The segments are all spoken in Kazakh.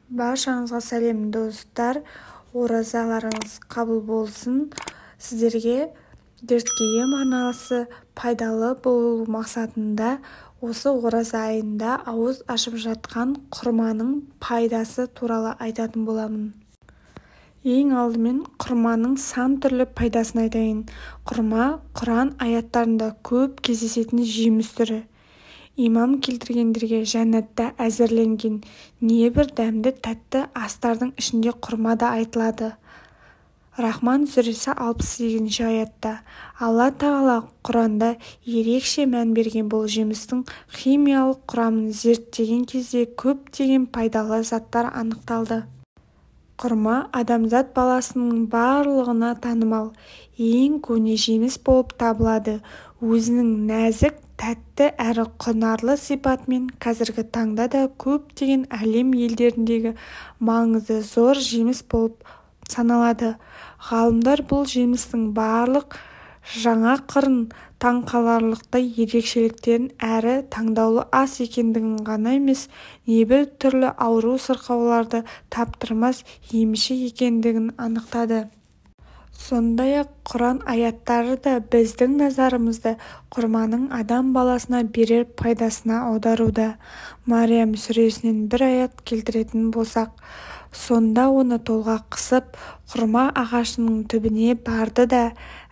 Баршаңызға сәлем достар, оразаларыңыз қабыл болсын. Сіздерге дертке ем арнасы пайдалы болу мақсатында осы ораза айында ауыз ашып жатқан құрманың пайдасы туралы айтатын боламын. Ең алдымен құрманың сан түрлі пайдасын айтайын. Құрма Құран аяттарында көп кездесетін жеміс түрі. Имам келтіргендерге жәннатта әзірленген небір дәмді тәтті астардың ішінде құрма да айтылады. Рахман сүресі 68 аятта Алла Тағала Құранда ерекше мән берген бұл жемістің химиялық құрамын зерттеген кезде көптеген пайдалы заттар анықталды. Құрма адамзат баласының барлығына танымал, ең көне жеміс болып табылады. Өзінің нәзік, тәтті әрі құнарлы сипатымен қазіргі таңда да көптеген әлем елдеріндегі маңызы зор жеміс болып саналады. Ғалымдар бұл жемістің барлық жаңа қырын, таңқаларлықтай ерекшеліктерін әрі таңдаулы ас екендігін ғана емес, небір түрлі ауру-сырқауларды таптырмас емші екендігін анықтады. Сондай-ақ Құран аяттары да біздің назарымызды құрманың адам баласына берер пайдасына аударуда. Мариям сүресінен бір аят келтіретін болсақ, сонда оны толғақ қысып, құрма ағашының түбіне барды да,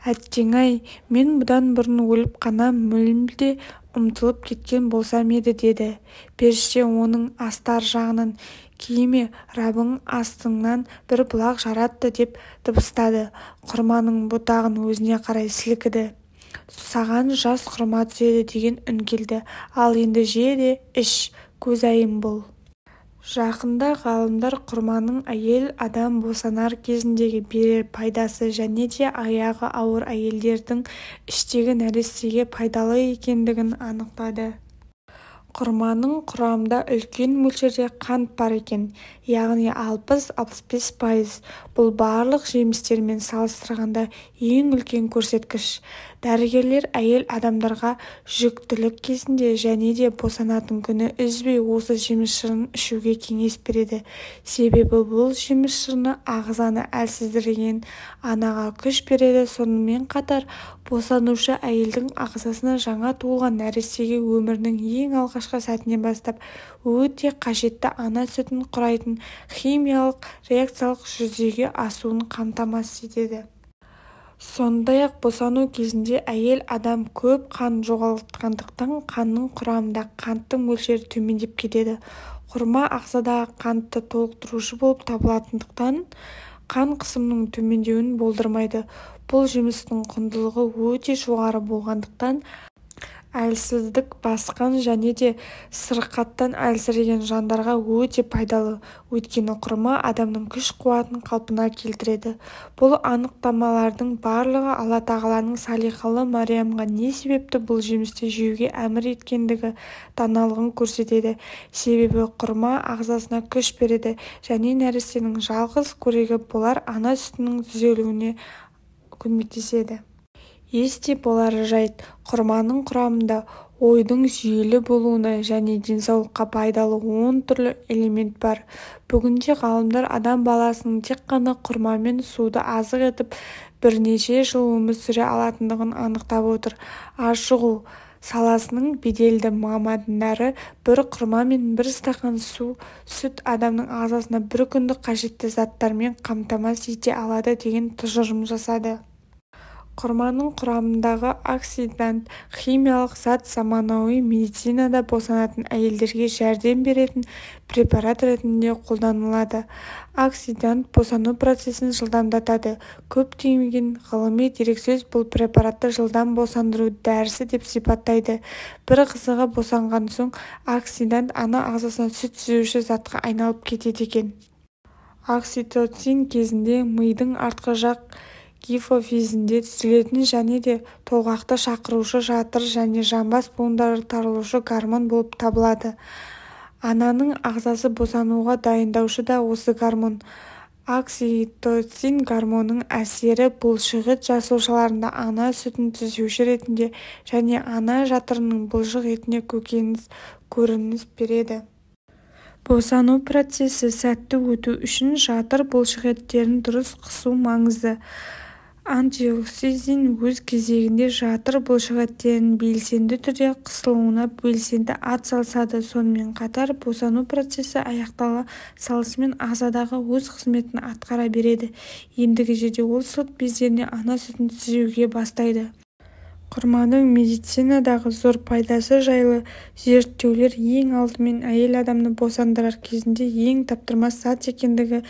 әттең-ай, мен бұдан бұрын өліп қана мүлде ұмытылып кеткен болсам еді деді. Періште оның астар жағынан, кейіме Раббың астыңнан бір бұлақ жаратты деп дыбыстады. Құрманың бұтағын өзіне қарай сілкіді. Саған жас құрма түседі деген үн келді. Ал енді же де іш, көзайым бол. Жақында ғалымдар құрманың әйел адам босанар кезіндегі берер пайдасы және де аяғы ауыр әйелдердің іштегі нәрестеге пайдалы екендігін анықтады. Құрманың құрамында үлкен мөлшерде қант бар екен, яғни 60-65%. Бұл барлық жемістермен салыстырғанда ең үлкен көрсеткіш. Дәрігерлер әйел адамдарға жүктілік кезінде және де босанатын күні үзбей осы жеміс шырын ішуге кеңес береді. Себебі бұл жеміс шырыны ағзаны әлсіздірген, анаға күш береді. Сонымен қатар босанушы әйелдің ағзасына жаңа туылған нәрестеге өмірінің ең алғашқы сәтінен бастап өте қажетті ана сүтін құрайтын химиялық реакциялық жүзеге асуын қамтамасыз етеді. Сондай-ақ босану кезінде әйел адам көп қан жоғалтқандықтан қанның құрамында қанттың мөлшері төмендеп кетеді. Құрма ағзадағы қантты толықтырушы болып табылатындықтан қан қысымының төмендеуін болдырмайды. Бұл жемістің құндылығы өте жоғары болғандықтан әлсіздік басқан және де сырқаттан әлсіреген жандарға өте пайдалы. Өйткені құрма адамның күш-қуатын қалпына келтіреді. Бұл анықтамалардың барлығы Алла Тағаланың салиқалы Мариямға не себепті бұл жемісті жеуге әмір еткендігі даналығын көрсетеді. Себебі құрма ағзасына күш береді және нәрестенің жалғыз қорегі болар ана сүтінің түзелуіне көмектеседі. Есте болар жайт, құрманың құрамында ойдың жүйелі болуына және денсаулыққа пайдалы 10 түрлі элемент бар. Бүгінде ғалымдар адам баласының тек қана құрмамен суды азық етіп бірнеше жыл өмір сүре алатындығын анықтап отыр. Ашығу саласының беделді мамандары бір құрма мен бір стақан сүт адамның ағзасына бір күндік қажетті заттармен қамтамасыз ете алады деген тұжырым жасады. Құрманың құрамындағы оксидант химиялық зат заманауи медицинада босанатын әйелдерге жәрдем беретін препарат ретінде қолданылады. Оксидант босану процесін жылдамдатады. Көптеген ғылыми дерексөз бұл препаратты жылдам босандыру дәрісі деп сипаттайды. Бір қызығы, босанған соң оксидант ана ағзасына сүт түзуші затқа айналып кетеді екен. Окситоцин кезінде мидың артқы жақ гипофизінде түзілетін және де толғақты шақырушы жатыр және жамбас буындары тарылушы гормон болып табылады. Ананың ағзасы босануға дайындаушы да осы гормон. Окситоцин гормонының әсері бұлшықет жасушаларында ана сүтін түзуші ретінде және ана жатырының бұлшық етіне көкөніс көрініс береді. Босану процесі сәтті өту үшін жатыр бұлшықеттерін дұрыс қысу маңызды. Ангиосизин өз кезегінде жатыр бұлшықеттерінің белсенді түрде қысылуына белсенді атсалысады. Сонымен қатар босану процесі аяқтала салысымен ағзадағы өз қызметін атқара береді. Ендігі жерде ол сүт бездеріне ана сүтін түзуге бастайды. Құрманың медицинадағы зор пайдасы жайлы зерттеулер ең алдымен әйел адамды босандырар кезінде ең таптырмас зат екендігі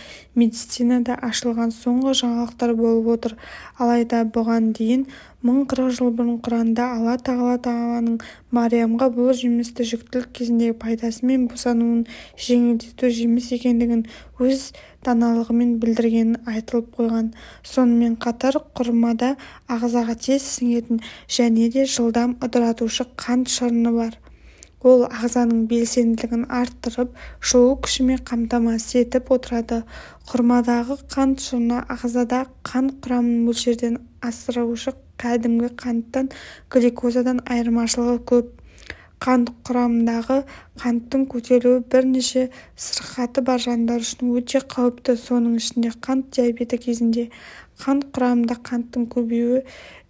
медицинада ашылған соңғы жаңалықтар болып отыр. Алайда бұған дейін 1040 жыл бұрын Құранда Алла тағаланың Мариямға бұл жемісті жүктілік кезіндегі пайдасы мен босануын жеңілдету жеміс екендігін өз даналығымен білдіргені айтылып қойған. Сонымен қатар құрмада ағзаға тез сіңетін және де жылдам ыдыратушы қант шырыны бар. Ол ағзаның белсенділігін арттырып, жылу күшімен қамтамасыз етіп отырады. Құрмадағы қант шырыны ағзада қант құрамын мөлшерден асырушы кәдімгі қанттан глюкозадан айырмашылығы көп. Қант құрамындағы қанттың көтерілуі бірнеше сырқаты бар жандар үшін өте қауіпті. Соның ішінде қант диабеті кезінде қант құрамында қанттың көбеюі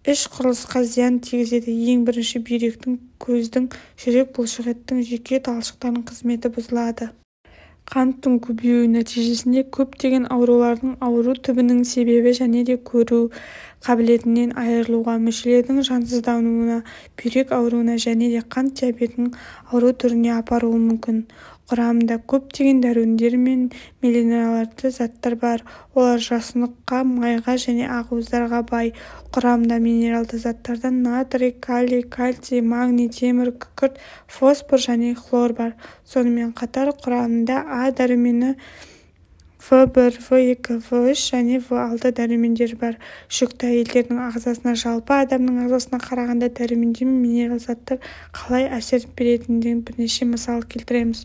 іш құрылысқа зиян тигізеді. Ең бірінші бүйректің, көздің, жүрек, бұлшықеттің жүйке талшықтарының қызметі бұзылады. Қанттың көбеюі нәтижесінде көптеген аурулардың ауру түбінің себебі және де көру қабілетінен айырылуға, мүшелердің жансыздануына, бүйрек ауруына және де қант диабетінің ауру түріне апаруы мүмкін. Құрамында көптеген дәрумендер мен минералды заттар бар. Олар жасұныққа, майға және ақуыздарға бай. Құрамында минералды заттардан натрий, калий, кальций, магний, темір, күкірт, фосфор және хлор бар. Сонымен қатар құрамында А дәрумені, В1, В2, В3 және В6 дәрумендер бар. Жүкті әйелдердің ағзасына жалпы адамның ағзасына қарағанда дәрумендер мен минерал заттар қалай әсер беретіндігін бірнеше мысал келтіреміз.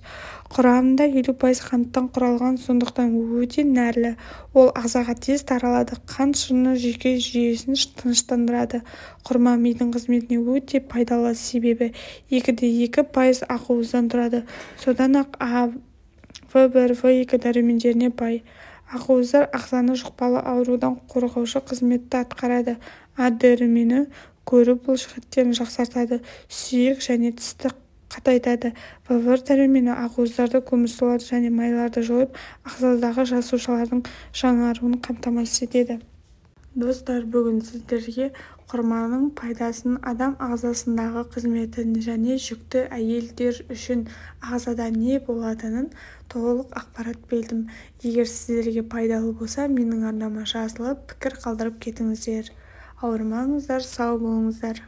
Құрамында 50% қанттан құралған, сондықтан өте нәрлі. Ол ағзаға тез таралады. Қант шырыны жүйке жүйесін тыныштандырады. Құрма мидың қызметіне өте пайдалы, себебі 2% ақуыздан тұрады. Содан ақ В1, В2 дәрумендеріне бай. Ақуыздар ағзаны жұқпалы аурудан қорғаушы қызметті атқарады. А дәрумені көру бұлшықеттерін жақсартады, сүйек және тісті қатайтады. В1 дәрумені ақуыздарды, көмірсуларды және майларды жойып, ағзадағы жасушалардың жаңаруын қамтамасыз етеді. Достар, бүгін сіздерге құрманың пайдасын, адам ағзасындағы қызметін және жүкті әйелдер үшін ағзада не болатынын толық ақпарат бердім. Егер сіздерге пайдалы болса, менің арнама жазылып, пікір қалдырып кетіңіздер. Ауырмаңыздар, сау болыңыздар.